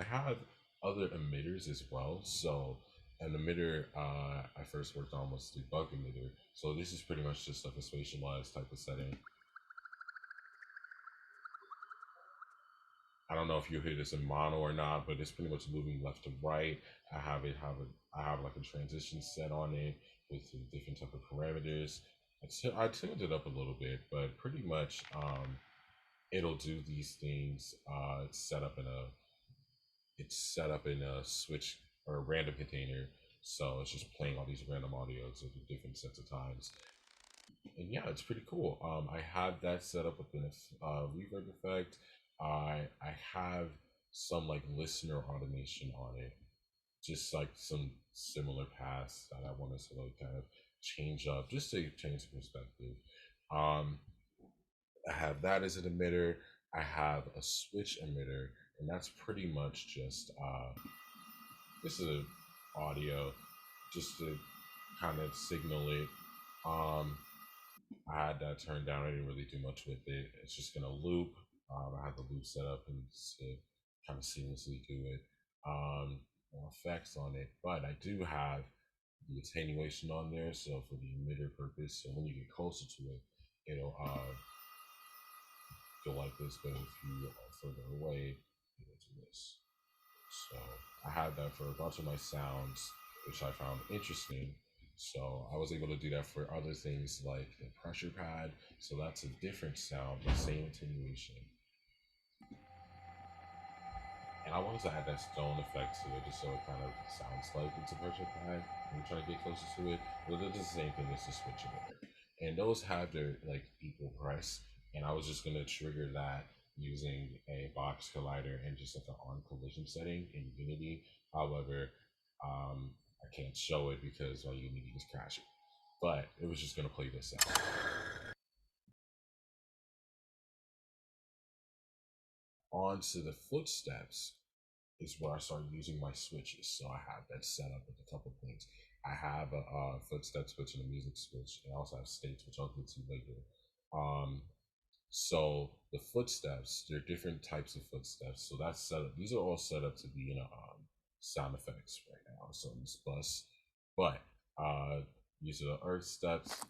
I have other emitters as well. So an emitter I first worked on was the bug emitter. So this is pretty much just like a spatialized type of setting. I don't know if you hear this in mono or not, but it's pretty much moving left to right. I have like a transition set on it with some different type of parameters. I tuned it up a little bit, but pretty much it'll do these things. It's set up in a switch or a random container, so it's just playing all these random audios at different sets of times. And yeah, it's pretty cool. I have that set up with an reverb effect. I have some like listener automation on it, just like some similar paths that I wanted to like kind of change up, just to change the perspective. Um, I have that as an emitter. I have a switch emitter, and that's pretty much just this is audio, just to kind of signal it. Um, I had that turned down. I didn't really do much with it. It's just gonna loop. I have the loop set up and to kind of seamlessly do it. No effects on it, but I do have the attenuation on there. So for the emitter purpose, so when you get closer to it, it'll go like this. But if you are further away, it'll do this. So I had that for a bunch of my sounds, which I found interesting. So I was able to do that for other things like the pressure pad. So that's a different sound, but same attenuation. And I wanted to add that stone effect to it just so it kind of sounds like it's a pressure pad when you're trying to get closer to it. But it's the same thing as the switch emitter. And those have their like equal price. And I was just gonna trigger that using a box collider and just like an on collision setting in Unity. However, I can't show it because my Unity is crashing. But it was just gonna play this out. Onto the footsteps is where I started using my switches. So I have that set up with a couple things. I have a footstep switch and a music switch, and I also have states, which I'll get to later. Um, so the footsteps, there are different types of footsteps. So that's set up. These are all set up to be in a sound effects right now. So in this bus, but these are the earth steps.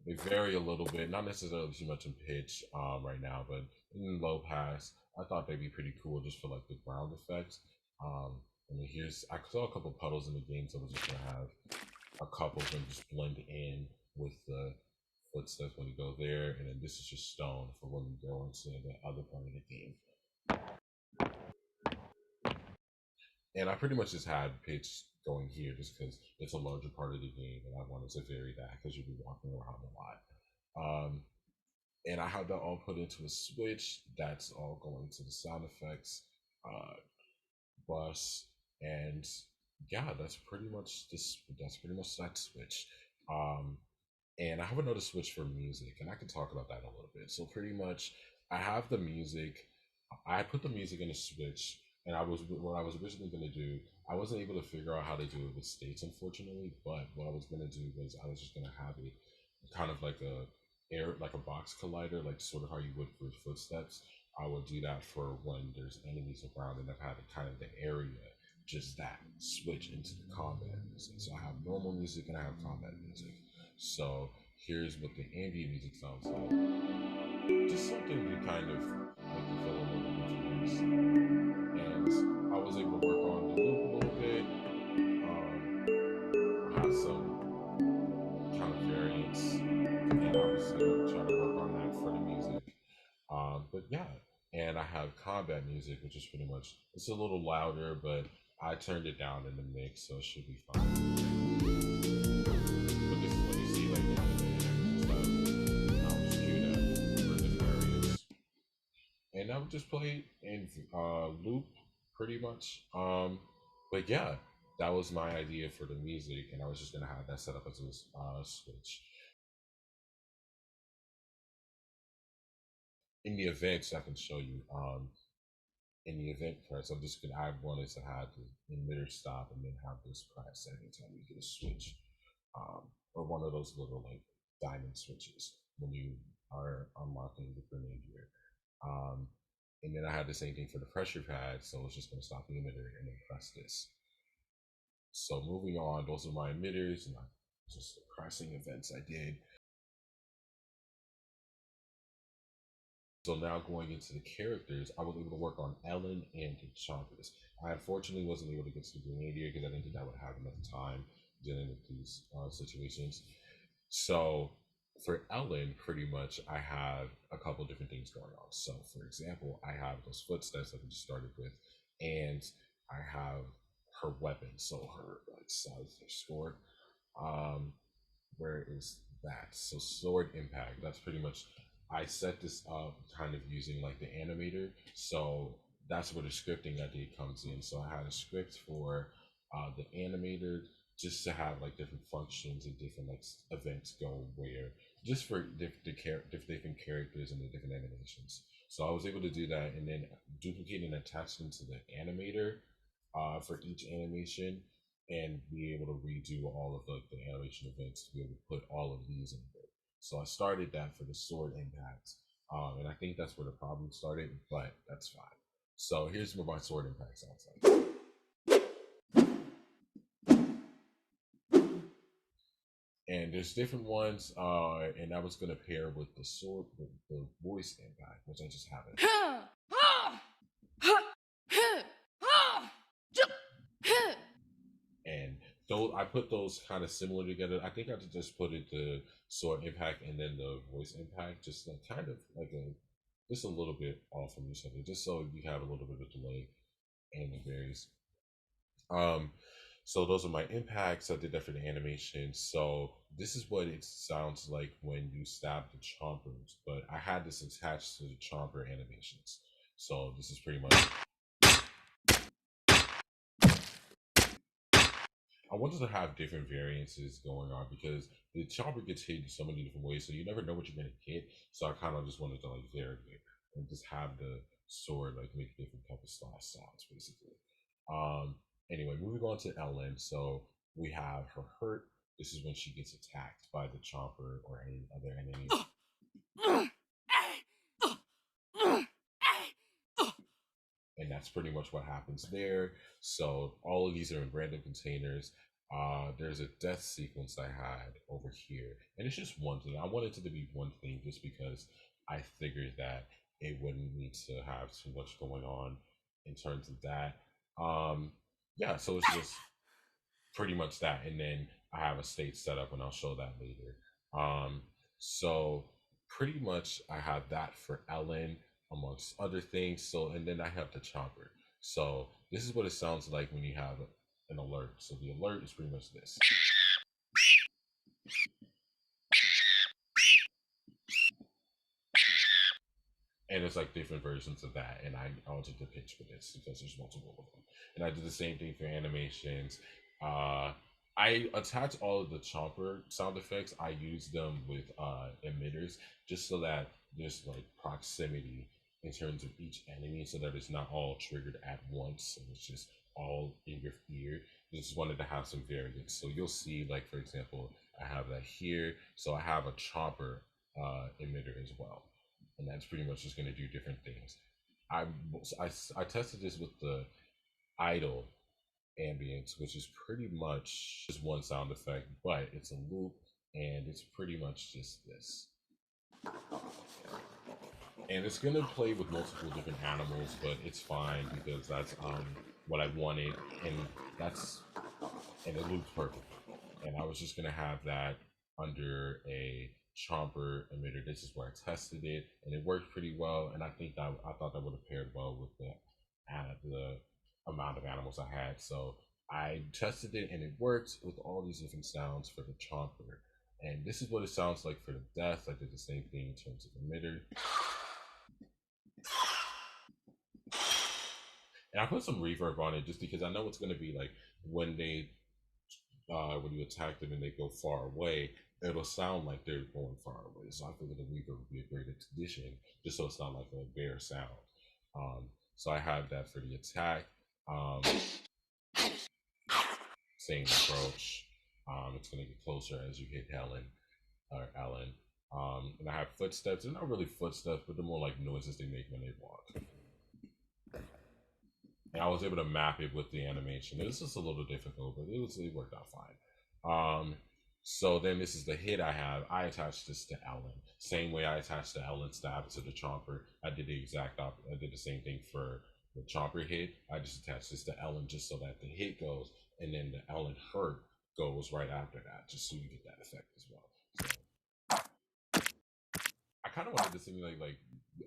They vary a little bit, not necessarily too much in pitch right now, but in low pass, I thought they'd be pretty cool just for like the ground effects. And then here's I saw a couple puddles in the game, so I was just gonna have a couple of them just blend in with the footsteps when you go there, and then this is just stone for when you go into the other part of the game. And I pretty much just had pitch going here just because it's a larger part of the game, and I wanted to vary that because you'll be walking around a lot. And I have that all put into a switch. That's all going to the sound effects uh, bus, and yeah, that's pretty much this. That's pretty much that switch. Um, and I have another switch for music, and I can talk about that a little bit. So pretty much, I have the music. I put the music in a switch, and I was what I was originally going to do. I wasn't able to figure out how to do it with states, unfortunately. But what I was going to do was I was just going to have it kind of like a box collider, like sort of how you would for footsteps. I would do that for when there's enemies around, and I've had it kind of the area just that switch into the combat music. So I have normal music and I have combat music. So here's what the ambient music sounds like. Just something to kind of make you feel a little confused. And I was able to work on the loop a little bit. I had some kind of variants, and I was gonna try to work on that for the music. But yeah, and I have combat music, which is pretty much it's a little louder, but I turned it down in the mix, so it should be fine. But this is what you see like in the stuff. I'll just cue that for different areas, and I would just play in loop pretty much. But yeah, that was my idea for the music, and I was just gonna have that set up as a switch. In the events, I can show you. In the event press, I'm just gonna I wanted to have the emitter stop and then have this press every time you get a switch, or one of those little like diamond switches when you are unlocking the grenade gear. Um, And then I had the same thing for the pressure pad, so it's just going to stop the emitter and then press this. So moving on, those are my emitters and just the pressing events I did. So now going into the characters, I was able to work on Ellen and the Chompers. I unfortunately wasn't able to get to the Grenadier because I didn't think I would have enough time dealing with these situations. So for Ellen, pretty much I have a couple different things going on. So for example, I have those footsteps that we just started with, and I have her weapon, so her like size, her sword. Um, where is that? So sword impact. That's pretty much. I set this up kind of using like the animator. So that's where the scripting I did comes in. So I had a script for the animator just to have like different functions and different like events go where just for different characters and the different animations. So I was able to do that and then duplicate and attach them to the animator for each animation and be able to redo all of the animation events to be able to put all of these in there. So I started that for the sword impacts, and I think that's where the problem started, but that's fine. So here's what my sword impact sounds like. And there's different ones, and I was gonna pair with the sword, the voice impact, which I just haven't. And though I put those kind of similar together, I think I just put it the sword impact and then the voice impact, just like kind of like a just a little bit off from each other, just so you have a little bit of delay and it varies. Um, so those are my impacts. I did that for the animation. So this is what it sounds like when you stab the chompers, but I had this attached to the chomper animations. So this is pretty much I wanted to have different variances going on because the chopper gets hit in so many different ways, so you never know what you're gonna hit. So I kind of just wanted to like vary it and just have the sword like make different type of style sounds basically. Um anyway, moving on to Ellen. So we have her hurt. This is when she gets attacked by the chopper or any other enemy. And that's pretty much what happens there. So all of these are in random containers. There's a death sequence I had over here, and it's just one thing. I wanted it to be one thing just because I figured that it wouldn't need to have too much going on in terms of that. Yeah, so it's just pretty much that. And then I have a state set up, and I'll show that later. Um, so pretty much I have that for Ellen amongst other things. So and then I have the chopper. So this is what it sounds like when you have an alert. So the alert is pretty much this. And it's like different versions of that, and I altered the pitch for this because there's multiple of them. And I did the same thing for animations. uh I attach all of the chomper sound effects. I use them with emitters just so that there's like proximity in terms of each enemy so that it's not all triggered at once and it's just all in your ear. Just wanted to have some variance, so you'll see like for example I have that here, so I have a chomper emitter as well, and that's pretty much just going to do different things. I, I tested this with the idle ambience, which is pretty much just one sound effect, but it's a loop and it's pretty much just this. And it's going to play with multiple different animals, but it's fine because that's what I wanted, and that's and it loops perfect. And I was just gonna have that under a chomper emitter. This is where I tested it, and it worked pretty well. And I think that I thought that would have paired well with the amount of animals I had. So I tested it, and it worked with all these different sounds for the chomper. And this is what it sounds like for the death. I did the same thing in terms of emitter. And I put some reverb on it just because I know it's going to be like when when you attack them and they go far away, it'll sound like they're going far away. So I figured the reverb would be a great addition, just so it's not like a bare sound. So I have that for the attack. Um, Same approach. It's going to get closer as you hit Helen or Ellen. And I have footsteps. They're not really footsteps, but they're more like noises they make when they walk. and I was able to map it with the animation. It was just a little difficult, but it worked out fine. So then this is the hit I have. I attached this to Ellen. Same way I attached the Ellen stab to the Chomper. I did the I did the same thing for the Chomper hit. I just attached this to Ellen just so that the hit goes, and then the Ellen hurt goes right after that, just so you get that effect as well. So I kind of wanted to simulate like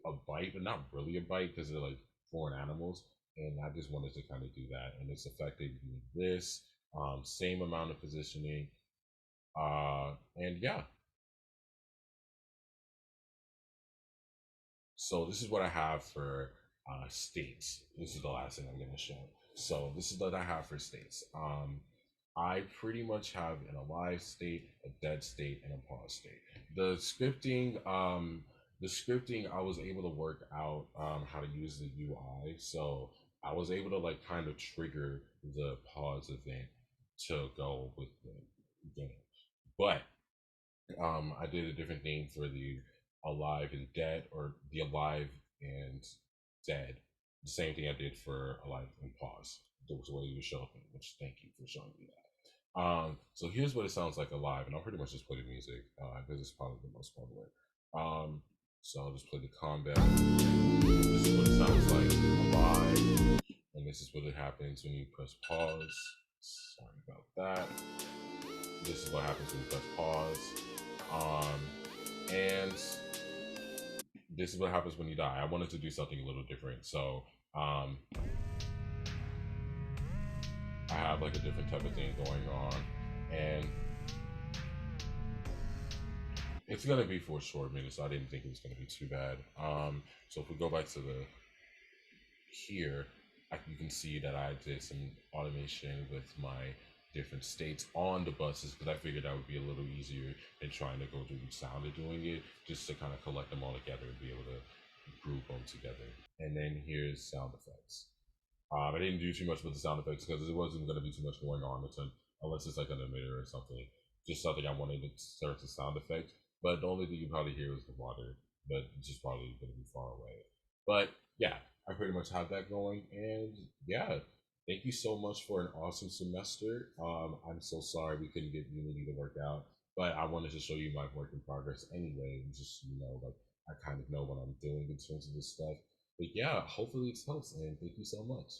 a bite, but not really a bite because they're like foreign animals, and I just wanted to kind of do that. And it's affected this same amount of positioning, and yeah. So this is what I have for states. This is the last thing I'm going to show. So this is what I have for states. I pretty much have an alive state, a dead state, and a pause state. The scripting, I was able to work out how to use the UI. So I was able to like kind of trigger the pause event to go with the game. But I did a different thing for the alive and dead, or the alive and dead. The same thing I did for alive and pause. That was the way you showed me, which thank you for showing me that. So here's what it sounds like alive, and I'll pretty much just play the music because it's probably the most popular. Um, so I'll just play the combat. This is what it sounds like alive, and this is what it happens when you press pause. Sorry about that. This is what happens when you press pause. And this is what happens when you die. I wanted to do something a little different. So I have like a different type of thing going on. And it's gonna be for a short minute, so I didn't think it was gonna be too bad. So if we go back to the here, you can see that I did some automation with my different states on the buses because I figured that would be a little easier than trying to go through each sound of doing it, just to kind of collect them all together and be able to group them together. And then here's sound effects. I didn't do too much with the sound effects because there wasn't going to be too much going on unless it's like an emitter or something. Just something I wanted to start the sound effect. But the only thing you probably hear is the water, but it's just probably going to be far away. But yeah, I pretty much have that going. And yeah, thank you so much for an awesome semester. I'm so sorry we couldn't get Unity to work out, but I wanted to show you my work in progress anyway. And just, like I kind of know what I'm doing in terms of this stuff. But yeah, hopefully it helps. And thank you so much.